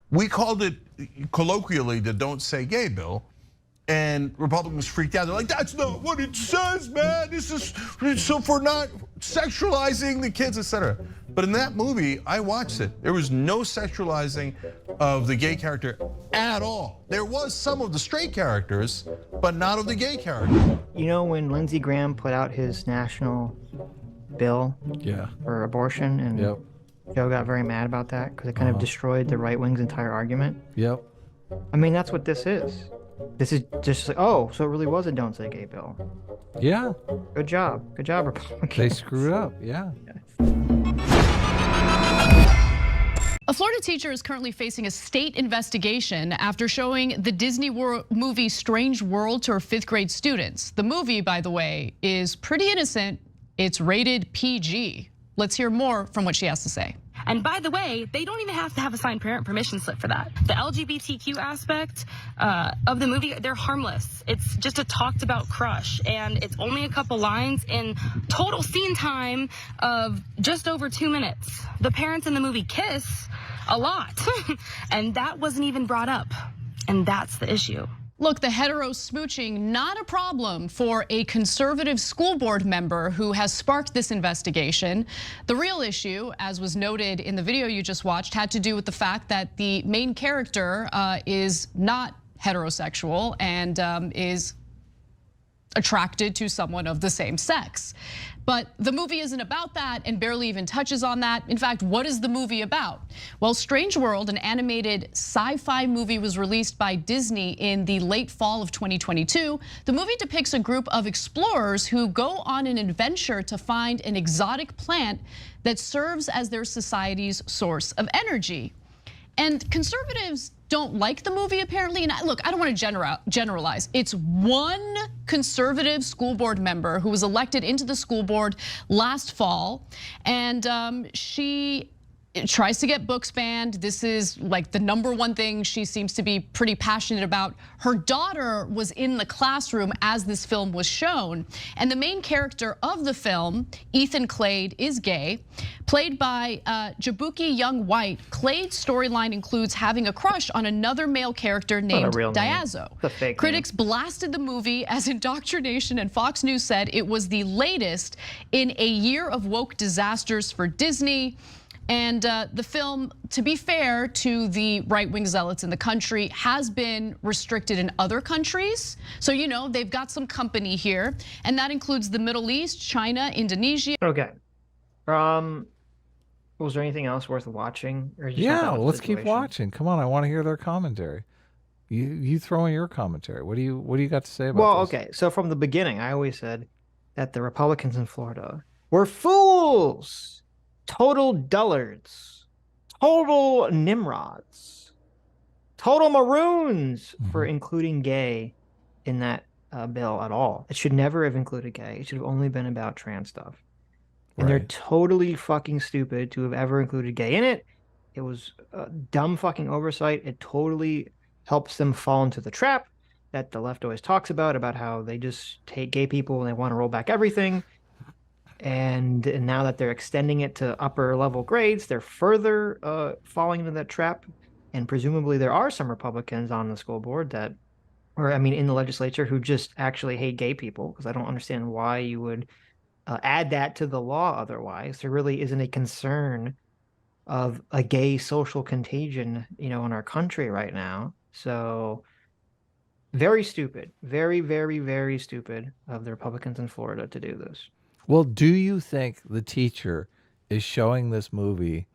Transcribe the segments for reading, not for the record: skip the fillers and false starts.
We called it colloquially the Don't Say Gay bill. And Republicans freaked out. They're like, that's not what it says, man. This is so for not sexualizing the kids, etc. But in that movie, I watched it. There was no sexualizing of the gay character at all. There was some of the straight characters, but not of the gay character. You know, when Lindsey Graham put out his national bill for abortion, and Joe got very mad about that because it kind of destroyed the right wing's entire argument. I mean, that's what this is. This is just like, oh, so it really was a Don't Say Gay bill. Yeah. Good job, Republicans. They screwed up, yeah. A Florida teacher is currently facing a state investigation after showing the Disney movie Strange World to her 5th grade students. The movie, by the way, is pretty innocent. It's rated PG. Let's hear more from what she has to say. And by the way, they don't even have to have a signed parent permission slip for that. The LGBTQ aspect of the movie, they're harmless. It's just a talked about crush, and it's only a couple lines in total scene time of just over 2 minutes. The parents in the movie kiss a lot, and that wasn't even brought up, and that's the issue. Look, the hetero smooching, not a problem for a conservative school board member who has sparked this investigation. The real issue, as was noted in the video you just watched, had to do with the fact that the main character is not heterosexual and is attracted to someone of the same sex. But the movie isn't about that and barely even touches on that. In fact, what is the movie about? Well, Strange World, an animated sci-fi movie, was released by Disney in the late fall of 2022. The movie depicts a group of explorers who go on an adventure to find an exotic plant that serves as their society's source of energy. And conservatives don't like the movie, apparently. And look, I don't want to generalize. It's one conservative school board member who was elected into the school board last fall, and she tries to get books banned. This is like the #1 thing she seems to be pretty passionate about. Her daughter was in the classroom as this film was shown, and the main character of the film, Ethan Clade, is gay, played by Jabuki Young White. Clade's storyline includes having a crush on another male character named Diazo. Critics blasted the movie as indoctrination, and Fox News said it was the latest in a year of woke disasters for Disney. And the film, to be fair to the right-wing zealots in the country, has been restricted in other countries. So, you know, they've got some company here, and that includes the Middle East, China, Indonesia. Okay. Was there anything else worth watching? Or Yeah, let's keep watching. Come on, I want to hear their commentary. You throw in your commentary. What do you got to say about this? Well, okay. So from the beginning, I always said that the Republicans in Florida were fools. Total dullards, total nimrods, total maroons for including gay in that bill at all. It should never have included gay. It should have only been about trans stuff. And they're totally fucking stupid to have ever included gay in it. It was a dumb fucking oversight. It totally helps them fall into the trap that the left always talks about how they just take gay people and they want to roll back everything. And now that they're extending it to upper level grades, they're further falling into that trap. And presumably there are some Republicans on the school board that, or I mean in the legislature, who just actually hate gay people, because I don't understand why you would add that to the law otherwise. There really isn't a concern of a gay social contagion, you know, in our country right now. So very stupid, very, very, very stupid of the Republicans in Florida to do this. Well, do you think the teacher is showing this movie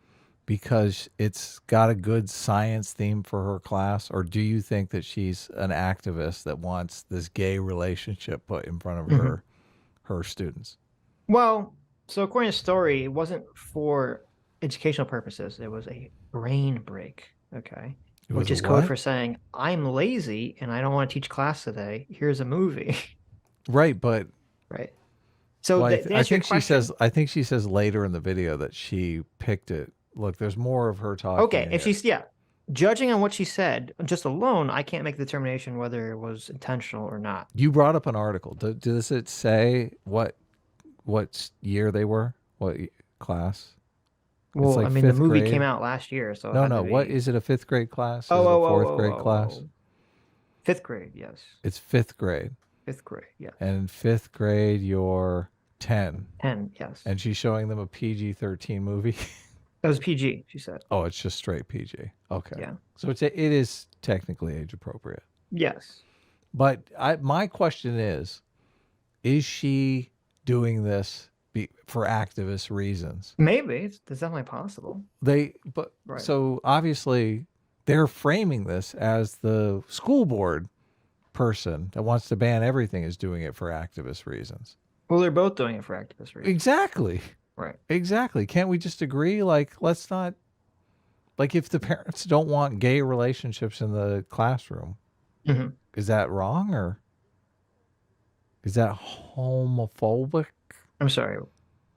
because it's got a good science theme for her class, or do you think that she's an activist that wants this gay relationship put in front of her students? Well, so according to the story, it wasn't for educational purposes. It was a brain break, okay? Which is code for saying, I'm lazy and I don't want to teach class today. Here's a movie. Right, but... Right. So well, I think she says later in the video that she picked it. Look, there's more of her talking. Okay, if she's judging on what she said just alone, I can't make the determination whether it was intentional or not. You brought up an article. Does it say what year they were? What class? Well, like I mean, the fifth movie grade. came out last year, so it No, had no. to What be. is it? A fifth grade class? Is Oh, it a oh, oh, fourth oh, grade oh, class? oh. Fifth grade, yes. It's fifth grade. Fifth grade, yes. And in fifth grade, you're 10. 10, yes. And she's showing them a PG-13 movie. That was PG, she said. Oh, it's just straight PG. Okay. Yeah. So it is technically age appropriate. Yes. But my question is she doing this for activist reasons? Maybe. It's definitely possible. Right. So obviously they're framing this as the school board person that wants to ban everything is doing it for activist reasons. Well, they're both doing it for activist reasons. Exactly. Right. Exactly. Can't we just agree? Like, let's not, like, if the parents don't want gay relationships in the classroom, is that wrong, or is that homophobic? I'm sorry.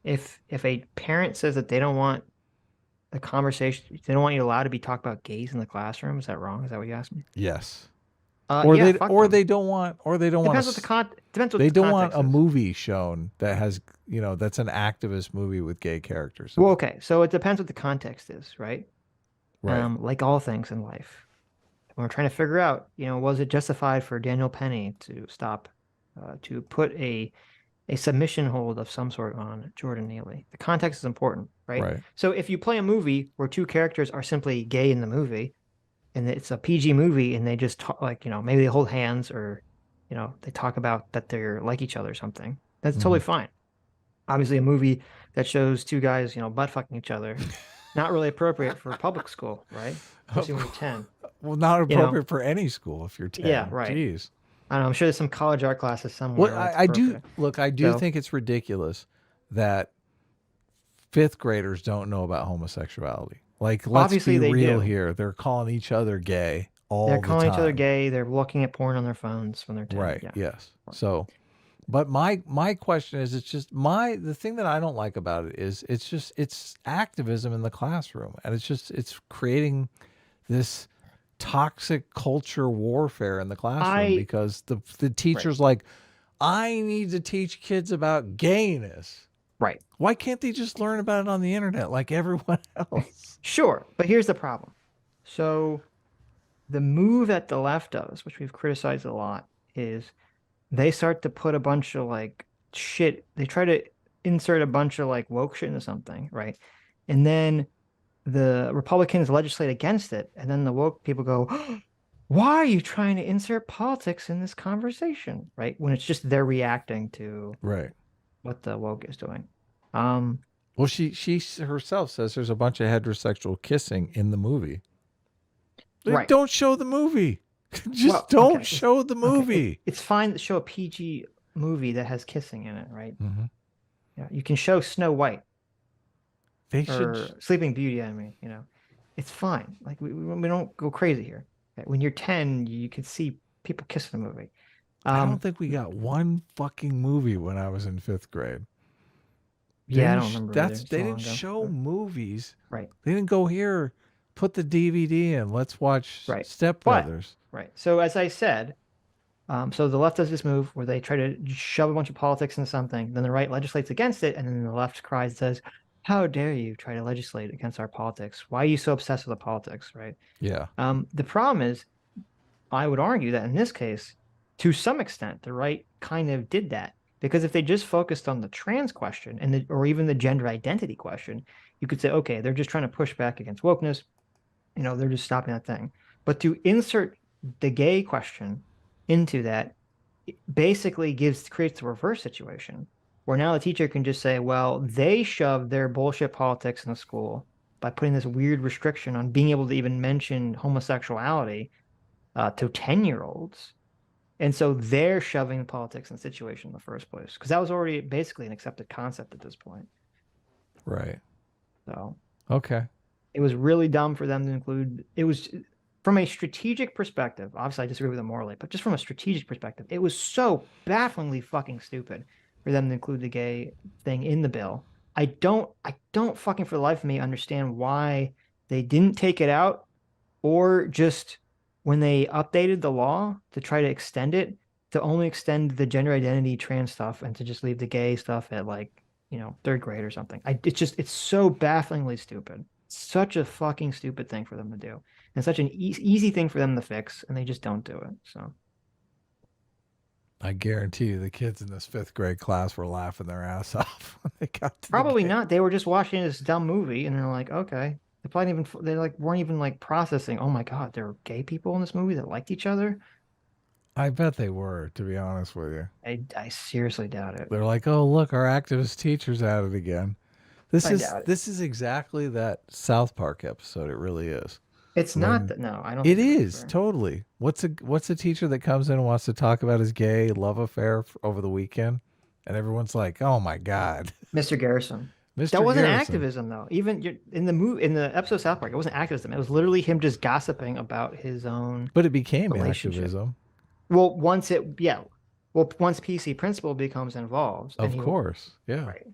If a parent says that they don't want the conversation, they don't want you allowed to be talking about gays in the classroom, is that wrong? Is that what you asked me? Yes. Or they fuck or them. they don't want Depends what the depends what they the don't want context a is. movie shown that has, that's an activist movie with gay characters. Well, okay, so it depends what the context is, right? Right. Like all things in life, when we're trying to figure out, was it justified for Daniel Penny to stop, to put a submission hold of some sort on Jordan Neely? The context is important, right? Right. So if you play a movie where two characters are simply gay in the movie, and it's a PG movie, and they just talk, like, maybe they hold hands, or they talk about that they're like each other or something, that's totally fine. Obviously, a movie that shows two guys, butt fucking each other, not really appropriate for public school, right? Especially when you're 10. Well, not appropriate for any school if you're 10. Yeah, right. Jeez. I don't know. I'm sure there's some college art classes somewhere. Well, where it's I do appropriate. look. I do think it's ridiculous that fifth graders don't know about homosexuality. Like, let's Obviously, be they real do. here. They're calling each other gay all the time. They're calling each other gay. They're looking at porn on their phones when they're 10. Right. Yeah. Yes. So, but my question is, it's just the thing that I don't like about it is it's activism in the classroom, and it's creating this toxic culture warfare in the classroom because the teacher's like, I need to teach kids about gayness. Right. Why can't they just learn about it on the internet like everyone else? Sure, but here's the problem. So the move that the left does, which we've criticized a lot, is they start to put a bunch of shit. They try to insert a bunch of woke shit into something, right? And then the Republicans legislate against it, and then the woke people go, why are you trying to insert politics in this conversation, right? When it's just they're reacting to what the woke is doing. Well, she herself says there's a bunch of heterosexual kissing in the movie. Right. Don't show the movie. Just don't show the movie. Okay. It's fine to show a PG movie that has kissing in it, right? Mm-hmm. Yeah, you can show Snow White. They or should. Sleeping Beauty. I mean, it's fine. Like we don't go crazy here. When you're 10, you can see people kissing a movie. I don't think we got one fucking movie when I was in fifth grade. Yeah, I don't remember. They didn't show movies. Right. They didn't go here, put the DVD in. Let's watch Step Brothers. Right. So as I said, so the left does this move where they try to shove a bunch of politics into something. Then the right legislates against it, and then the left cries and says, "How dare you try to legislate against our politics? Why are you so obsessed with the politics?" Right. Yeah. The problem is, I would argue that in this case, to some extent, the right kind of did that. Because if they just focused on the trans question or even the gender identity question, you could say, okay, they're just trying to push back against wokeness. They're just stopping that thing. But to insert the gay question into that, it basically creates the reverse situation where now the teacher can just say, well, they shoved their bullshit politics in the school by putting this weird restriction on being able to even mention homosexuality to 10-year-olds. And so they're shoving politics in the situation in the first place, because that was already basically an accepted concept at this point. Right. So, okay. It was really dumb for them to include. It was from a strategic perspective. Obviously, I disagree with them morally, but just from a strategic perspective, it was so bafflingly fucking stupid for them to include the gay thing in the bill. I don't fucking for the life of me understand why they didn't take it out, or just when they updated the law to try to extend it, to only extend the gender identity trans stuff and to just leave the gay stuff at third grade or something. It's so bafflingly stupid. Such a fucking stupid thing for them to do, and such an easy thing for them to fix, and they just don't do it. So I guarantee you the kids in this 5th grade class were laughing their ass off when they got to probably the game. not. They were just watching this dumb movie, and they're like, okay. They probably weren't even like processing. Oh my god, there were gay people in this movie that liked each other. I bet they were, to be honest with you. I seriously doubt it. They're like, oh, look, our activist teacher's at it again. This doubt it. is exactly that South Park episode. It really is. It's not that. No, I don't. It think is totally. What's a teacher that comes in and wants to talk about his gay love affair over the weekend, and everyone's like, "Oh my god, Mr. Garrison." Mr. That wasn't Garrison." activism though. Even in the episode of South Park, it wasn't activism. It was literally him just gossiping about his own. But it became relationship. activism. Well, once PC Principal becomes involved, Of course, yeah. right.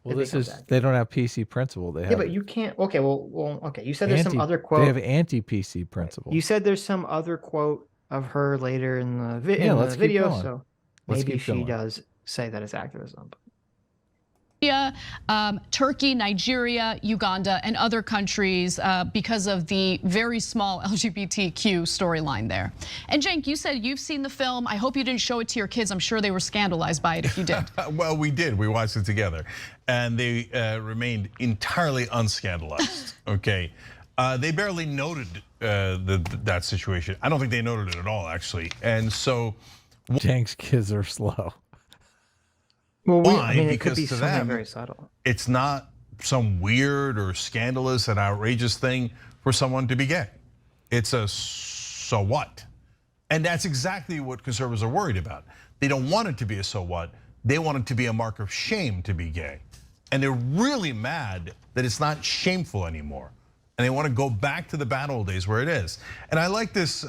Well, It this becomes is activism. they don't have PC principal. They have Yeah, but you can't. Okay, okay. You said there's some other They quote. have anti-PC principal. You said there's some other quote of her later in the let's keep video, going. so Let's maybe keep she going. does say that it's activism. Turkey, Nigeria, Uganda, and other countries because of the very small LGBTQ storyline there. And Cenk, you said you've seen the film. I hope you didn't show it to your kids. I'm sure they were scandalized by it if you did. Well, we did. We watched it together, and they remained entirely unscandalized. Okay, they barely noted that situation. I don't think they noted it at all, actually. And so, Cenk's kids are slow. Well, why? it could Because be to something them, very subtle. it's not some weird or scandalous and outrageous thing for someone to be gay. It's a so what? And that's exactly what conservatives are worried about. They don't want it to be a so what. They want it to be a mark of shame to be gay. And they're really mad that it's not shameful anymore. And they want to go back to the bad old days where it is. And I like this,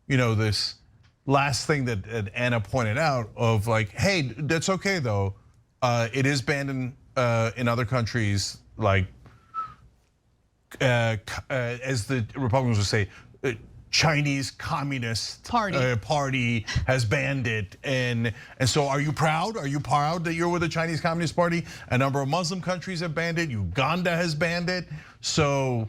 this last thing that Anna pointed out of like, hey, that's okay though. It is banned in other countries, like as the Republicans would say, Chinese Communist Party has banned it, and so are you proud? Are you proud that you're with the Chinese Communist Party? A number of Muslim countries have banned it. Uganda has banned it. So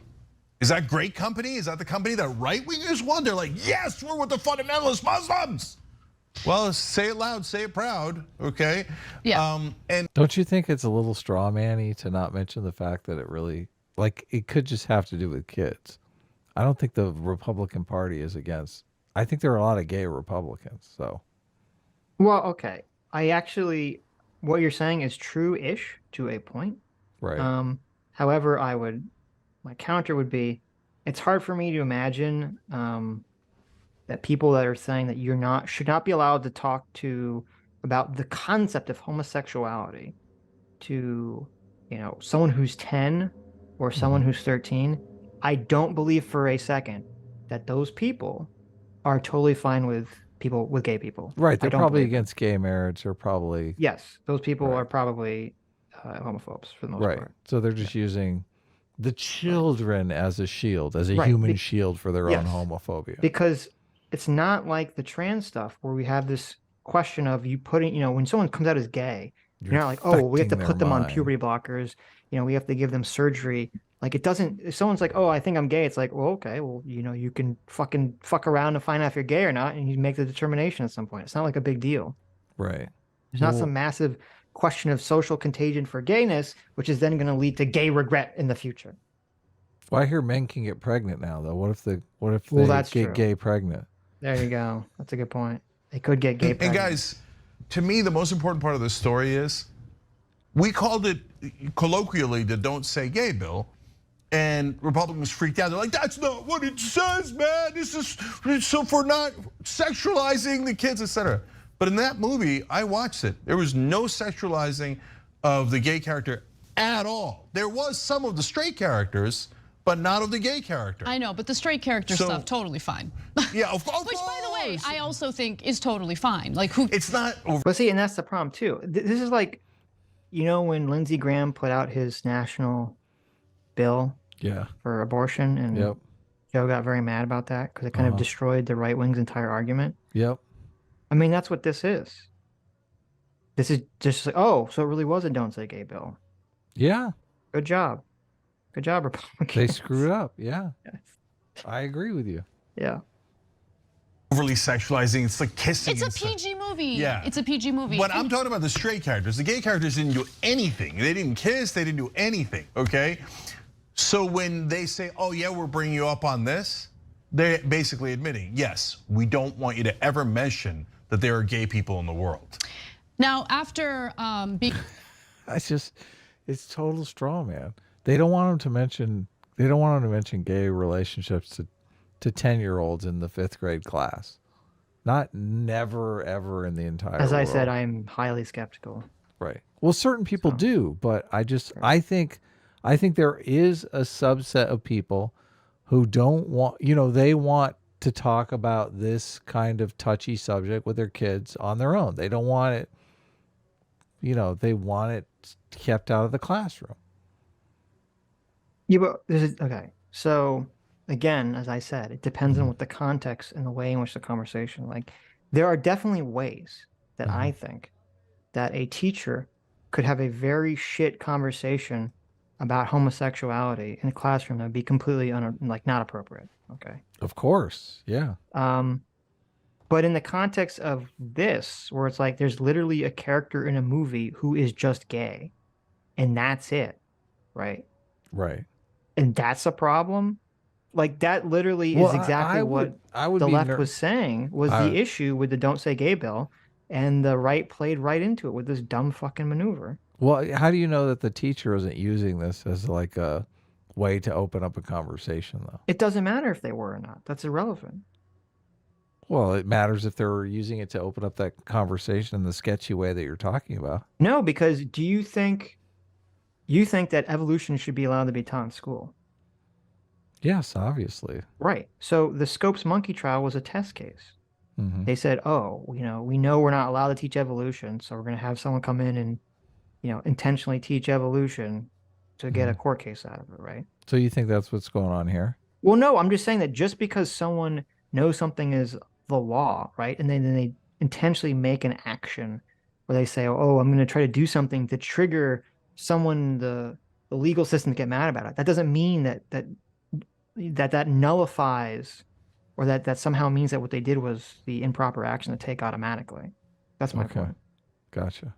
is that great company? Is that the company that right wingers want? They're like, yes, we're with the fundamentalist Muslims. Well, say it loud, say it proud, okay? Yeah. And Don't you think it's a little straw man-y to not mention the fact that it really, like, it could just have to do with kids? I don't think the Republican Party is against. I think there are a lot of gay Republicans, so. Well, okay. What you're saying is true-ish to a point. Right. However, my counter would be, it's hard for me to imagine that people that are saying that should not be allowed to talk about the concept of homosexuality to, someone who's 10 or someone who's 13. I don't believe for a second that those people are totally fine with gay people. Right, they're I don't probably believe against gay marriage or probably. Yes, those people Right. are probably homophobes for the most Right. part. So they're just using the children as a shield, as a Right, human shield for their yes. own homophobia. Because it's not like the trans stuff where we have this question of you putting, when someone comes out as gay, you're not like, oh, we have to affecting put their them on mind. puberty blockers. We have to give them surgery. Like it doesn't. If someone's like, oh, I think I'm gay, it's like, well, okay, well, you can fucking fuck around and find out if you're gay or not, and you make the determination at some point. It's not like a big deal. Right. There's not some massive question of social contagion for gayness, which is then going to lead to gay regret in the future. Well, I hear men can get pregnant now, though. What if they that's get true. gay pregnant? There you go. That's a good point. They could get gay And pregnant. guys, to me, the most important part of this story is we called it colloquially the "Don't Say Gay" bill, and Republicans freaked out. They're like, "That's not what it says, man. This is so for not sexualizing the kids, etc." But in that movie, I watched it. There was no sexualizing of the gay character at all. There was some of the straight characters, but not of the gay character. I know, but the straight character stuff, totally fine. Yeah, of course. Which, by the way, I also think is totally fine. Like who? It's not over. But see, and that's the problem too. This is like, when Lindsey Graham put out his national bill Yeah. for abortion, and Yep. Joe got very mad about that because it kind of destroyed the right wing's entire argument. Yep. I mean, that's what this is. This is just like, oh, so it really was a don't say gay bill. Yeah, Good job. Good job, they Republicans. screwed up. Yeah, Yes. I agree with you. Yeah. Overly sexualizing. It's like kissing. It's a and stuff. PG movie. Yeah. It's a PG movie. But I'm talking about the straight characters. The gay characters didn't do anything. They didn't kiss. They didn't do anything. Okay. So when they say, "Oh yeah, we're bringing you up on this," they're basically admitting, yes, we don't want you to ever mention that there are gay people in the world. Now, after It's total straw man. They don't want them to mention. They don't want them to mention gay relationships to 10-year-olds in the 5th grade class. Never ever in the entire. As I world. said, I'm highly skeptical. Right. Well, certain people So- do, but I think there is a subset of people who don't want, they want to talk about this kind of touchy subject with their kids on their own. They don't want it, they want it kept out of the classroom. Yeah, but this is okay. So again, as I said, it depends on what the context and the way in which the conversation. Like, there are definitely ways that I think that a teacher could have a very shit conversation about homosexuality in a classroom that would be completely not appropriate. Okay. Of course. Yeah. But in the context of this, where it's like there's literally a character in a movie who is just gay, and that's it, right? Right. And that's a problem. Like, that literally Well, is exactly what I would the be left was saying was I- the issue with the "Don't Say Gay" bill, and the right played right into it with this dumb fucking maneuver. Well, how do you know that the teacher isn't using this as like a way to open up a conversation, though? It doesn't matter if they were or not. That's irrelevant. Well, it matters if they're using it to open up that conversation in the sketchy way that you're talking about. No, because do you think that evolution should be allowed to be taught in school? Yes, obviously. Right. So the Scopes monkey trial was a test case. Hmm. They said, oh, we know we're not allowed to teach evolution, so we're going to have someone come in and, intentionally teach evolution to get a court case out of it, right? So you think that's what's going on here? Well, no, I'm just saying that just because someone knows something is the law, right? And then they intentionally make an action where they say, oh, I'm going to try to do something to trigger someone, the legal system, to get mad about it. That doesn't mean that nullifies, or that somehow means that what they did was the improper action to take automatically. That's my point. Gotcha.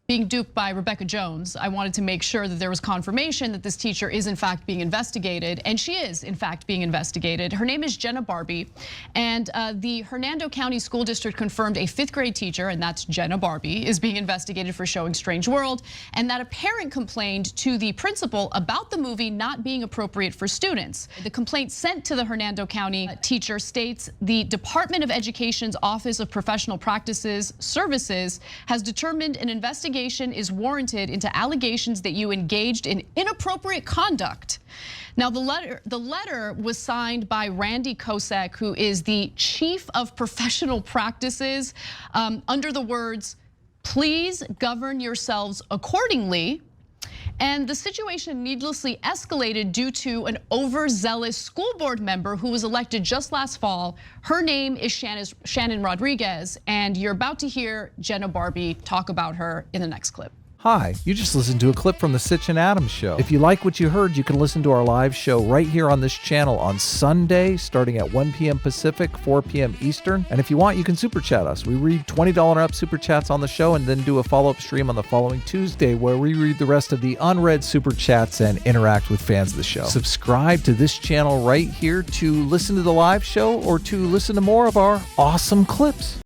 being duped by Rebecca Jones, I wanted to make sure that there was confirmation that this teacher is in fact being investigated, and she is in fact being investigated. Her name is Jenna Barbie, and the Hernando County School District confirmed a 5th grade teacher, and that's Jenna Barbie, is being investigated for showing Strange World, and that a parent complained to the principal about the movie not being appropriate for students. The complaint sent to the Hernando County teacher states the Department of Education's Office of Professional Practices Services has determined an investigation is warranted into allegations that you engaged in inappropriate conduct. Now, the letter was signed by Randy Kosek, who is the Chief of Professional Practices, under the words, "Please govern yourselves accordingly." And the situation needlessly escalated due to an overzealous school board member who was elected just last fall. Her name is Shannon Rodriguez, and you're about to hear Jenna Barbie talk about her in the next clip. Hi, you just listened to a clip from the Sitch and Adams show. If you like what you heard, you can listen to our live show right here on this channel on Sunday, starting at 1 p.m. Pacific, 4 p.m. Eastern. And if you want, you can super chat us. We read $20 and up super chats on the show and then do a follow-up stream on the following Tuesday where we read the rest of the unread super chats and interact with fans of the show. Subscribe to this channel right here to listen to the live show or to listen to more of our awesome clips.